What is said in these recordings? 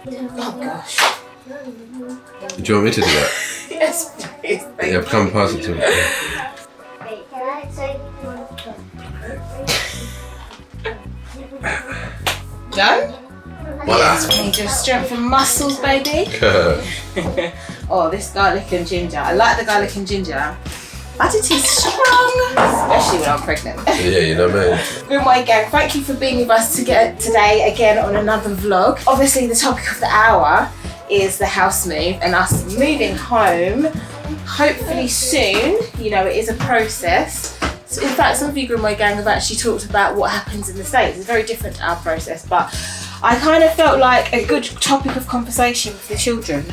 Oh gosh. Do you want me to do that? Yes, please. Yeah, come pass it to me. Done? Voila. Yes, we need your strength and muscles, baby. Oh, this garlic and ginger. I like the garlic and ginger. But it is strong, especially when I'm pregnant. Yeah, you know me. Grimwade gang, thank you for being with us today again on another vlog. Obviously the topic of the hour is the house move and us moving home, hopefully soon. You know, it is a process. So in fact, some of you Grimwade gang have actually talked about what happens in the States. It's very different to our process, but I kind of felt like a good topic of conversation with the children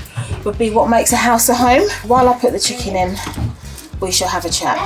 would be what makes a house a home. While I put the chicken in, we shall have a chat.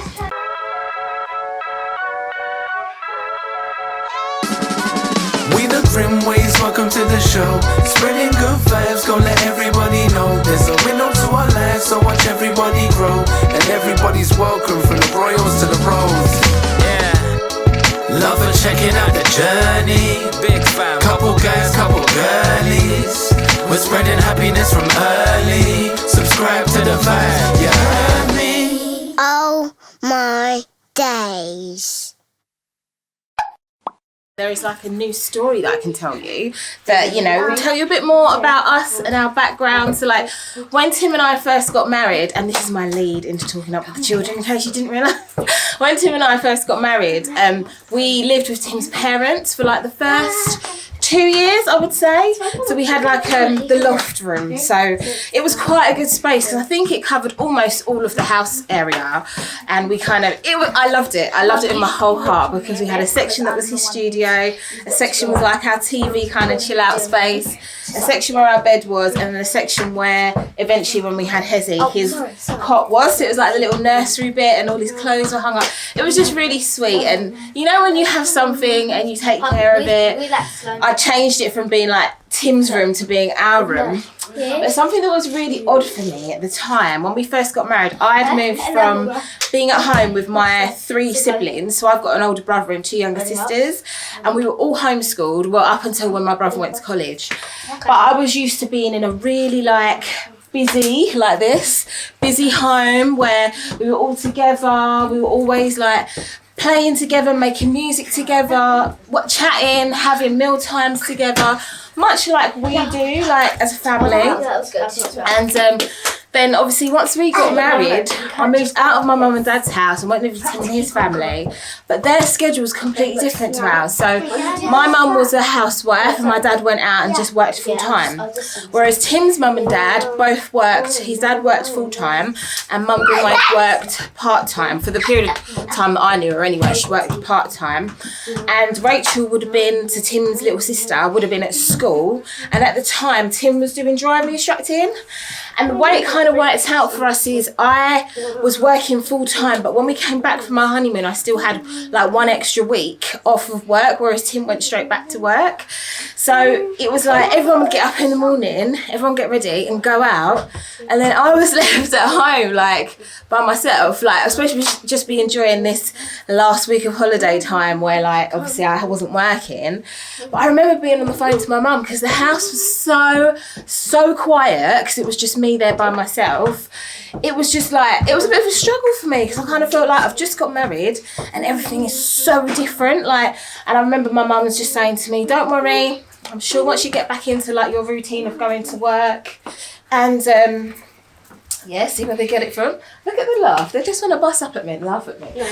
We the Grimwades, welcome to the show. Spreading good vibes, gonna let everybody know there's a window to our lives, so watch everybody grow. And everybody's welcome, from the royals to the pros. Yeah, love and checking out the journey. Big fam, couple guys, couple girlies. We're spreading happiness from early. Subscribe to the vibe, you heard me? Oh my days. There is like a new story that I can tell you that, you know, will tell you a bit more about us and our background. So like when Tim and I first got married, and this is my lead into talking up with the children in case you didn't realise. When Tim and I first got married, we lived with Tim's parents for like the first 2 years, I would say. So we had like the loft room, so it was quite a good space because I think it covered almost all of the house area, and we kind of I loved it with my whole heart because we had a section that was his studio, a section was like our TV kind of chill out space, a section where our bed was, and then a section where eventually when we had Hezzy, his cot was. So it was like the little nursery bit and all his clothes were hung up. It was just really sweet, and you know when you have something and you take care of it. I changed it from being like Tim's room to being our room. But something that was really odd for me at the time, when we first got married, I'd moved from being at home with my 3 siblings. So I've got an older brother and 2 younger sisters, and we were all homeschooled, well, up until when my brother went to college. But I was used to being in a really like busy home where we were all together. We were always like playing together, making music together, chatting, having meal times together, much like we do, like as a family. And then obviously once we got married, I moved out of my mum and dad's house and went with Tim and his family, but their schedule was completely different to ours. So my mum was a housewife and my dad went out and just worked full time, whereas Tim's mum and dad both worked. His dad worked full time and mum Grimwade worked part time for the period of time that I knew her anyway. She worked part time, and Rachel would have been, so Tim's little sister, would have been at school, and at the time Tim was doing driving instructing. And the way it kind of worked out for us is I was working full time, but when we came back from our honeymoon, I still had like 1 extra week off of work, whereas Tim went straight back to work. So it was like everyone would get up in the morning, everyone get ready and go out, and then I was left at home like by myself, like I was supposed to just be enjoying this last week of holiday time where like obviously I wasn't working. But I remember being on the phone to my mum because the house was so quiet because it was just me there by myself. It was just like, it was a bit of a struggle for me because I kind of felt like I've just got married and everything is so different. Like, and I remember my mum was just saying to me, don't worry, I'm sure once you get back into like your routine of going to work and yeah, see where they get it from. Look at the laugh. They just want to bust up at me and laugh at me. No,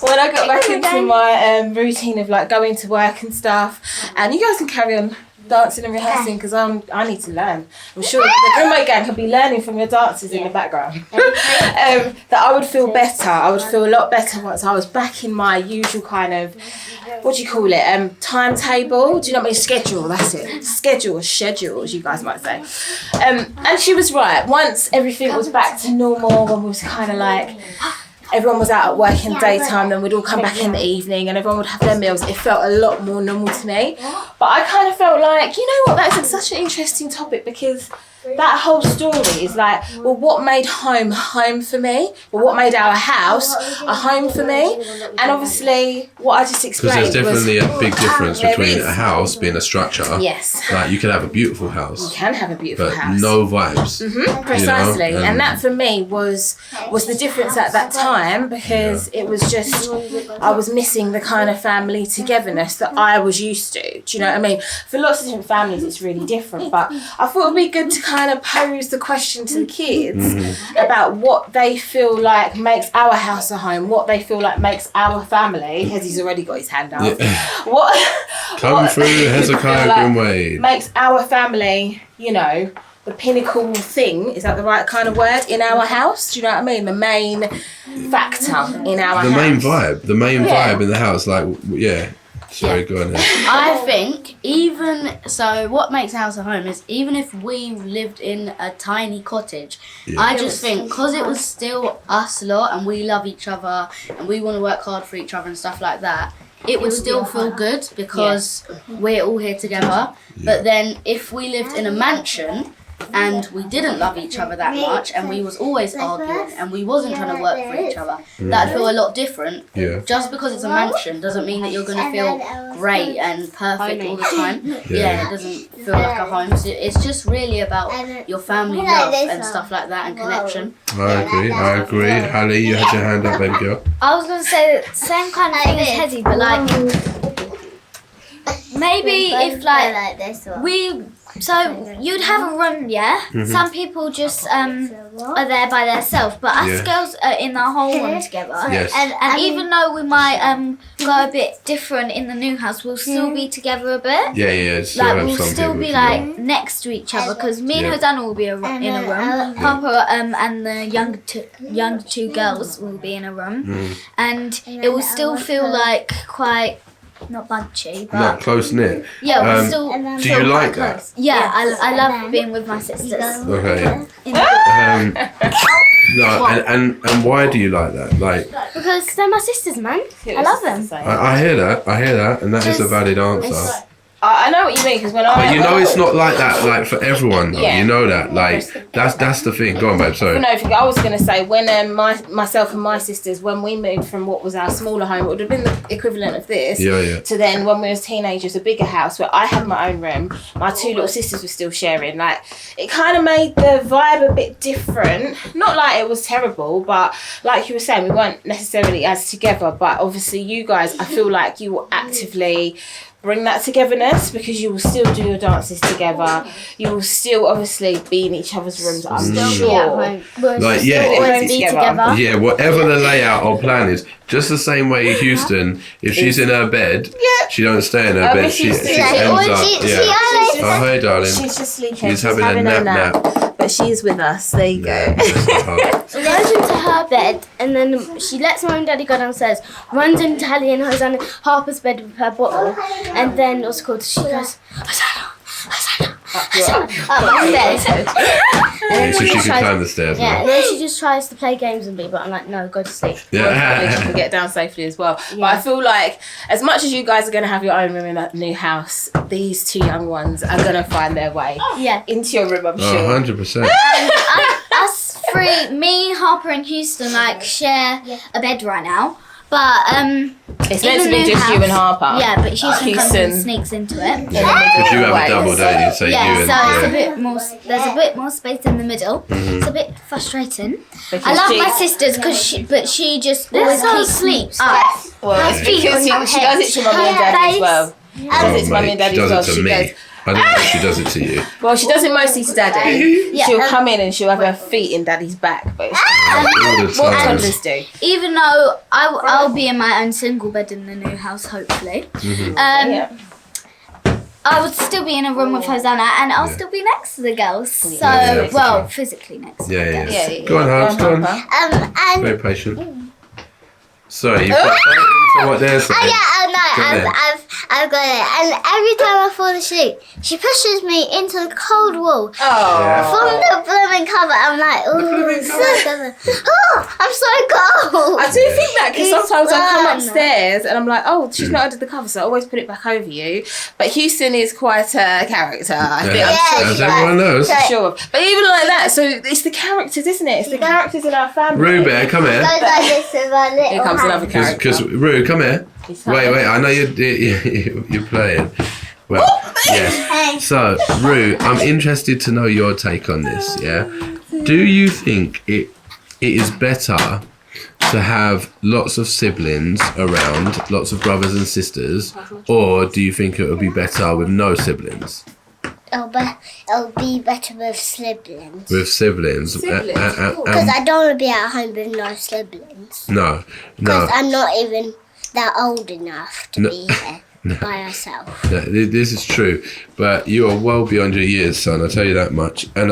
when I got back into my routine of like going to work and stuff, and you guys can carry on dancing and rehearsing because I need to learn. I'm sure the Grimwade gang could be learning from your dances in the background. That I would feel better. I would feel a lot better once I was back in my usual kind of, what do you call it? Timetable. Do you know what I mean? Schedule. That's it. Schedule, as you guys might say. And she was right. Once everything was back to normal, when we was kind of like, everyone was out at work in the daytime, then we'd all come back in the evening and everyone would have their meals. It felt a lot more normal to me. But I kind of felt like, you know what, that's such an interesting topic because that whole story is like, well, what made home for me? Well, what made our house a home for me? And obviously, what I just explained Because there's definitely a big difference there between is. a house being a structure. Yes. Like you can have a beautiful house. You can have a beautiful but house. no vibes. Precisely. You know? And that for me was the difference at that time, because it was just, I was missing the kind of family togetherness that I was used to. Do you know what I mean? For lots of different families, it's really different. But I thought it would be good to kind of pose the question to the kids about what they feel like makes our house a home, what they feel like makes our family. He's already got his hand up. Come through Hezekiah Grimwade. Makes our family, you know, the pinnacle thing, is that the right kind of word, in our house? Do you know what I mean? The main factor in our house. The main vibe in the house, like, yeah. Sorry, go on ahead. I think what makes a house a home is even if we lived in a tiny cottage, I just think because it was still us lot and we love each other and we want to work hard for each other and stuff like that, it would still feel good because we're all here together. But then if we lived in a mansion and we didn't love each other that much and we was always arguing and we wasn't trying to work for each other, that'd feel a lot different. Just because it's a mansion doesn't mean that you're going to feel great and perfect all the time. It doesn't feel like a home. So it's just really about your family love and stuff like that and connection. I agree. Hallie, you had your hand up, baby girl. I was going to say the same kind of thing as Hezzy, but like maybe if like so you'd have a room, some people just are there by themselves, but us girls are in the whole room together. And even though we might go a bit different in the new house, we'll still be together a bit. Like we'll still be like next to each other, because me and Hosanna will be in a room, Papa and the young two girls will be in a room, and it will still feel like quite not bunchy, but not close knit. Yeah, we'll still do you like that? Yeah, I love being with my sisters. Okay. No, and why do you like that? Like, because they're my sisters, man. I love them. I hear that, and that is a valid answer. I know what you mean, because when But you know it's not like that, like for everyone though. You know that, like that's the thing. Go on, babe. Sorry. No, I was going to say when myself and my sisters, when we moved from what was our smaller home, it would have been the equivalent of this, to then when we was teenagers, a bigger house where I had my own room. My two little sisters were still sharing. Like it kind of made the vibe a bit different. Not like it was terrible, but like you were saying, we weren't necessarily as together. But obviously, you guys, I feel like you will actively bring that togetherness, because you will still do your dances together. You will still obviously be in each other's rooms, I'm sure. Like always be together. Yeah, whatever the layout or plan is, just the same way Houston, if she's in her bed, she don't stay in her bed. She ends up. Oh, hey, darling. She's just sleeping. She's having a nap. But she's with us. There you go. She goes into her bed and then she lets mum and daddy go downstairs, runs into Hallie and Hosanna Harper's bed with her bottle, and then what's called, she goes, Hosanna, up my stairs. So she can climb the stairs. And then she just tries to play games with me, but I'm like, no, go to sleep. She can get down safely as well. But I feel like as much as you guys are going to have your own room in that new house, these two young ones are going to find their way into your room, I'm sure. 100%. Us three, me, Harper and Houston, like share a bed right now. But it's meant to be just you and Harper. Yeah, but Houston comes and sneaks into it. Because you have a double, don't you? So it's a bit more. There's a bit more space in the middle. It's a bit frustrating. I love my sisters but she just always keeps sleeps up. Well, it's because she does it to mummy and daddy as well. She does it to mummy and daddy as well. She goes. I don't know if she does it to you. Well, she does it mostly to daddy. She'll come in and she'll have her feet in daddy's back. But it's what toddlers do. Even though I'll be in my own single bed in the new house, hopefully. I would still be in a room with Hosanna, and I'll still be next to the girls. So, physically next to the girls. Go on, Hans. Go on. Very patient. Sorry, you've got So what they're saying? I've got it. And every time I fall asleep, she pushes me into the cold wall. From the blooming cover. I'm like, I'm so cold. I do think that because sometimes I come upstairs and I'm like, oh, she's not under the cover, so I always put it back over you. But Houston is quite a character. I think as everyone knows. Sure. But even like that, so it's the characters, isn't it? It's the characters in our family. Rue Bear, come here. Here comes another character. Because Rue, come here. Wait, I know you're playing. Well, yes. So, Rue, I'm interested to know your take on this, yeah? Do you think it is better to have lots of siblings around, lots of brothers and sisters, or do you think it would be better with no siblings? It'll be better with siblings. With siblings? Because I don't want to be at home with no siblings. No. Because I'm not even that old enough to be here by myself. No, this is true, but you are well beyond your years, son. I'll tell you that much. And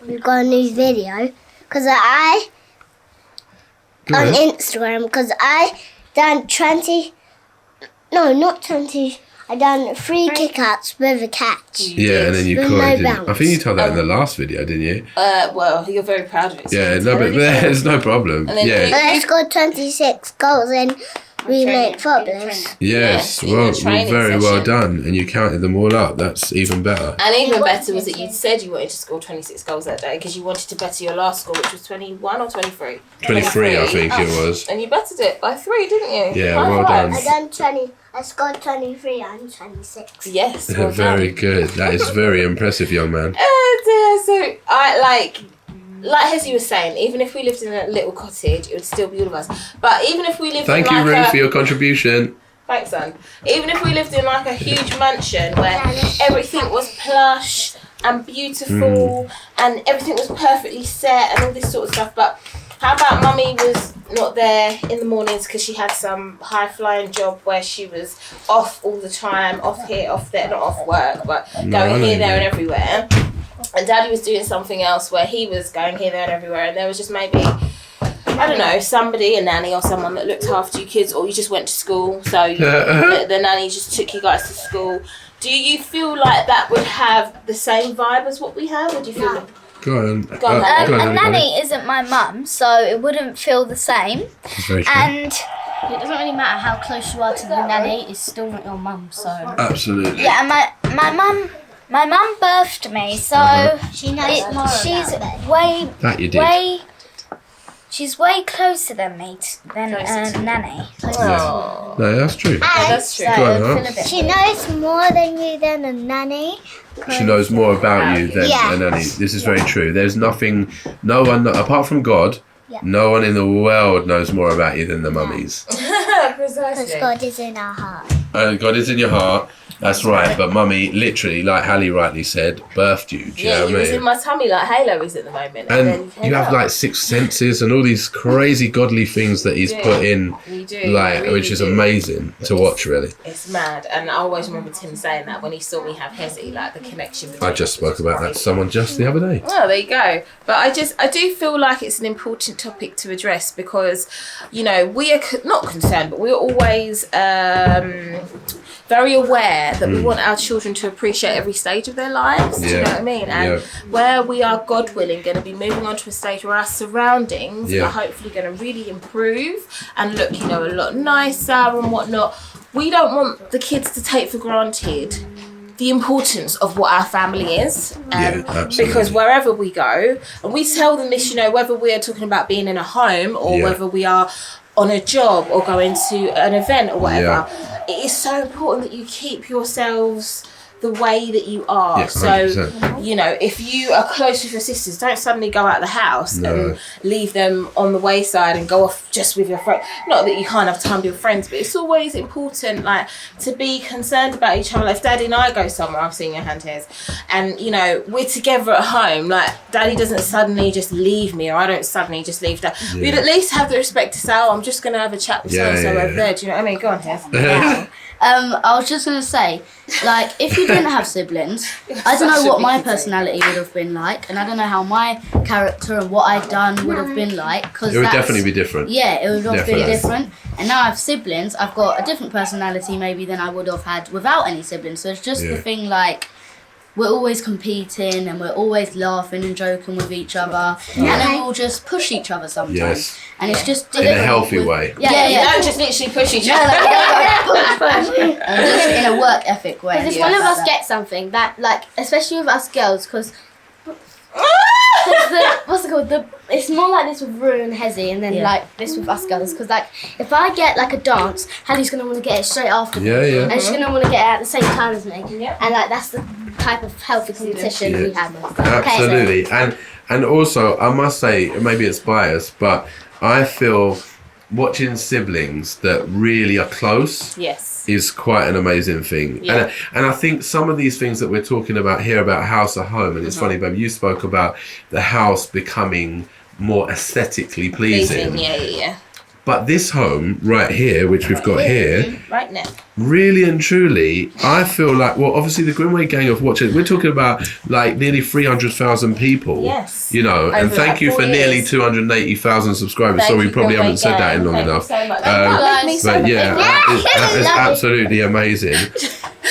we've got a new video because on Instagram because I done 20. No, not 20. I done 3 kick-outs with a catch. Yeah, and then you caught it. I think you told that in the last video, didn't you? Well, you're very proud of it. So yeah, no, but there's no problem. And then yeah. And I scored 26 goals and we made footballers. Yes, well, very well done. And you counted them all up. That's even better. And even better was that you said you wanted to score 26 goals that day because you wanted to better your last score, which was 21 or 23? 23, I think it was. And you bettered it by 3, didn't you? Yeah, well done. I scored 23 and 26. Yes, well very good. That is very impressive, young man. So I like Hezzy was saying, even if we lived in a little cottage, it would still be all of us. But even if we lived Thank you, Ruth, for your contribution. Thanks, son. Even if we lived in like a huge mansion where everything was plush and beautiful and everything was perfectly set and all this sort of stuff, but how about Mummy was not there in the mornings because she had some high-flying job where she was off all the time, off here, off there, not off work, but going here, there and everywhere. And Daddy was doing something else where he was going here, there and everywhere, and there was just maybe, I don't know, somebody, a nanny or someone that looked after you kids, or you just went to school, so the nanny just took you guys to school. Do you feel like that would have the same vibe as what we have, or do you feel like... Go on. A nanny isn't my mum, so it wouldn't feel the same. Very true. And it doesn't really matter how close you are to the nanny; it's still not your mum. So absolutely. Yeah, and my mum birthed me, so she knows more. She's way closer than me than a nanny. No, that's true. That's true. She knows more than you than a nanny. She knows more about you than a nanny. This is very true. There's nothing, no one, apart from God, no one in the world knows more about you than the mummies. Precisely. Because God is in our heart. God is in your heart. That's right, but Mummy, literally, like Hallie rightly said, birthed you. Do you know what I mean? Was in my tummy like Halo is at the moment. And you have like 6 senses and all these crazy godly things that he's put in, like, really which is amazing to watch, really. It's mad, and I always remember Tim saying that when he saw me have Hezzy, like the connection. I just spoke about that to someone just the other day. Oh, there you go. But I do feel like it's an important topic to address because, you know, we are not concerned, but we're always very aware that we want our children to appreciate every stage of their lives. Do you know what I mean? And where we are, God willing, going to be moving on to a stage where our surroundings are hopefully going to really improve and look, you know, a lot nicer and whatnot. We don't want the kids to take for granted the importance of what our family is, because wherever we go, and we tell them this, you know, whether we are talking about being in a home or whether we are on a job or going to an event or whatever, it is so important that you keep yourselves the way that you are. So, you know, if you are close with your sisters, don't suddenly go out of the house and leave them on the wayside and go off just with your friends. Not that you can't have time with your friends, but it's always important, like, to be concerned about each other. Like, if Daddy and I go somewhere, I've seen your hand here, and, you know, we're together at home, like, Daddy doesn't suddenly just leave me, or I don't suddenly just leave Dad. We'd at least have the respect to say, oh, I'm just going to have a chat with so-and-so over there. Do you know what I mean? Go on, Hez. I was just going to say, like, if you didn't have siblings, I don't know what my personality would have been like, and I don't know how my character and what I'd done would have been like. Cause it would definitely be different. Yeah, it would have been different. And now I have siblings. I've got a different personality maybe than I would have had without any siblings. So it's just the thing like we're always competing and we're always laughing and joking with each other. And then we'll just push each other sometimes. Yes. And it's just in a healthy way. Yeah, you don't just literally push each other. Just in a work ethic way. Because if one of us gets something, that, like, especially with us girls, because what's it called? It's more like this with Rue and Hezzy, and then like this with us girls. Because like, if I get like a dance, Hallie's gonna want to get it straight after me, and she's gonna want to get it at the same time as me, and like that's the type of healthy competition we have. Absolutely, and also I must say, maybe it's biased, but I feel watching siblings that really are close is quite an amazing thing. And I think some of these things that we're talking about here about house or home, and it's funny, babe, you spoke about the house becoming more aesthetically pleasing. But this home right here, which we've got here, right now, really and truly, I feel like, well, obviously the Grimwade gang of watchers, we're talking about like nearly 300,000 people. Yes. You know, and thank you for nearly 280,000 subscribers. So we probably haven't said that in long enough. But yeah, it's absolutely amazing.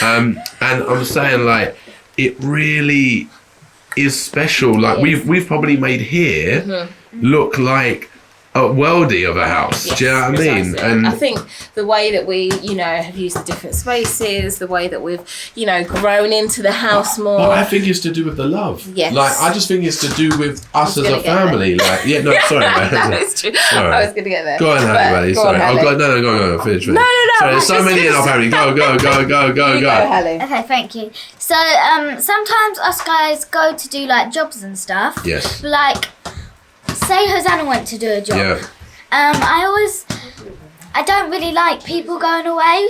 And I'm saying like, it really is special. Like we've probably made here look like a worldie of a house. Do you know what I mean? And I think the way that we, you know, have used the different spaces, the way that we've, you know, grown into the house more. Well, I think it's to do with the love. Yes. Like, I just think it's to do with us as a family. Like, sorry, man. That's true. Sorry. I was going to get there. Go on, Hallie, sorry. Hallie. Go on, finish. No. Sorry, there's so many enough, Harry. Go. Go, Hallie. Okay, thank you. So, sometimes us guys go to do like jobs and stuff. Yes. Like, say Hosanna went to do a job. Yeah. I don't really like people going away.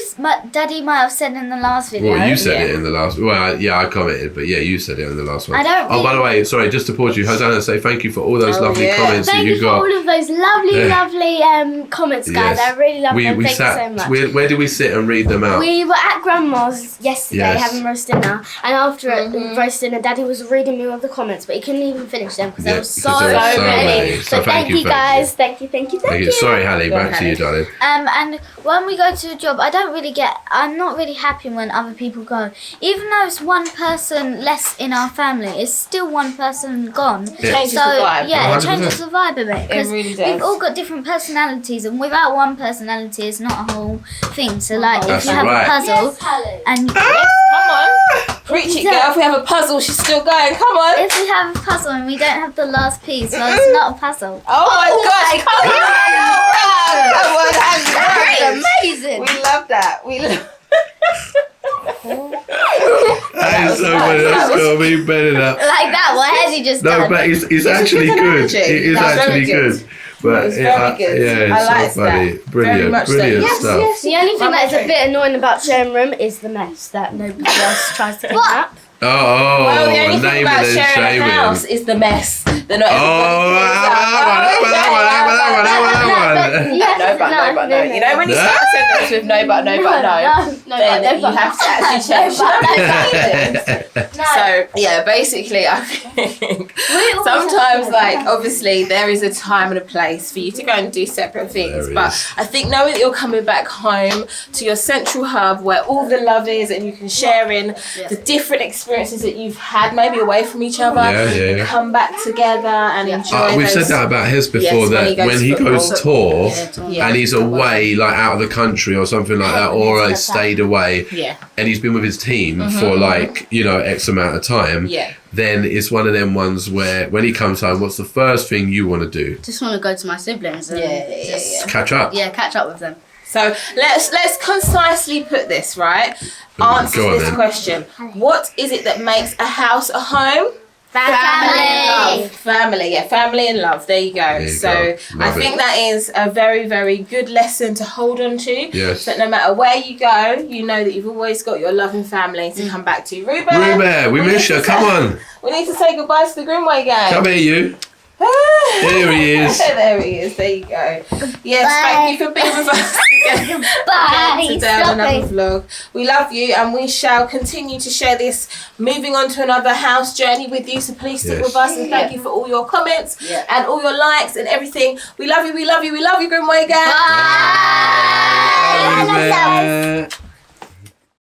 Daddy might have said in the last video. Well, you said it in the last. Well, yeah, I commented, but yeah, you said it in the last one. I don't. By the way, sorry, just to pause you, Hosanna, say thank you for all those lovely comments that you got. Thank you for all of those lovely comments, guys. I really love them. Thank you so much. Where did we sit and read them out? We were at Grandma's yesterday having roast dinner, and after roast dinner, Daddy was reading me all the comments, but he couldn't even finish them because there was so many. So thank you, guys. Thank you. Sorry, Hallie, back to you, darling. And when we go to a job, I'm not really happy when other people go. Even though it's one person less in our family, it's still one person gone. It changes the vibe. Yeah, it changes the vibe a bit. It really does. We've all got different personalities, and without one personality, it's not a whole thing. So like, if you have a puzzle, and come on, preach it, girl. If we have a puzzle, she's still going. Come on. If we have a puzzle and we don't have the last piece, well, it's not a puzzle. Oh my gosh! Come on, Amazing. We love that. That is so funny. That's got to be better than that. Like that, what has he just done? No, but it's actually good. It is actually good. But it's very good. Yeah, I it's like so funny. that. Brilliant stuff. Yes. The only thing that is a bit annoying about sharing room is the mess that nobody else tries to clean up. Oh, well, the only thing about sharing a house is the mess. They're not no. You know when you start a sentence with no, but, then you have to actually change. So yeah, basically, I think sometimes, like, obviously there is a time and a place for you to go and do separate things. But I think knowing that you're coming back home to your central hub where all the love is, and you can share in the different experiences that you've had, maybe away from each other, and come back together and enjoy. We've said that about his before, that when he goes tour and he's away, like out of the country or something like that, or he stayed away and he's been with his team for like, you know, X amount of time, then it's one of them ones where when he comes home, what's the first thing you want to do? Just want to go to my siblings and just catch up. Yeah, catch up with them. So let's concisely put this, right? Answer this question. What is it that makes a house a home? Family. Family and love. There you go. I think that is a very, very good lesson to hold on to. Yes. That no matter where you go, you know that you've always got your loving family to come back to. Ruben, we miss you. Come on. We need to say goodbye to the Grimwade gang. Come here, you. There he is. There he is. There you go. Yes, thank you for being with us again. Bye. Today on another vlog. We love you, and we shall continue to share this moving on to another house journey with you. So please stick with us, and thank you for all your comments and all your likes and everything. We love you. We love you. We love you, Grimwade gang. Bye. Bye.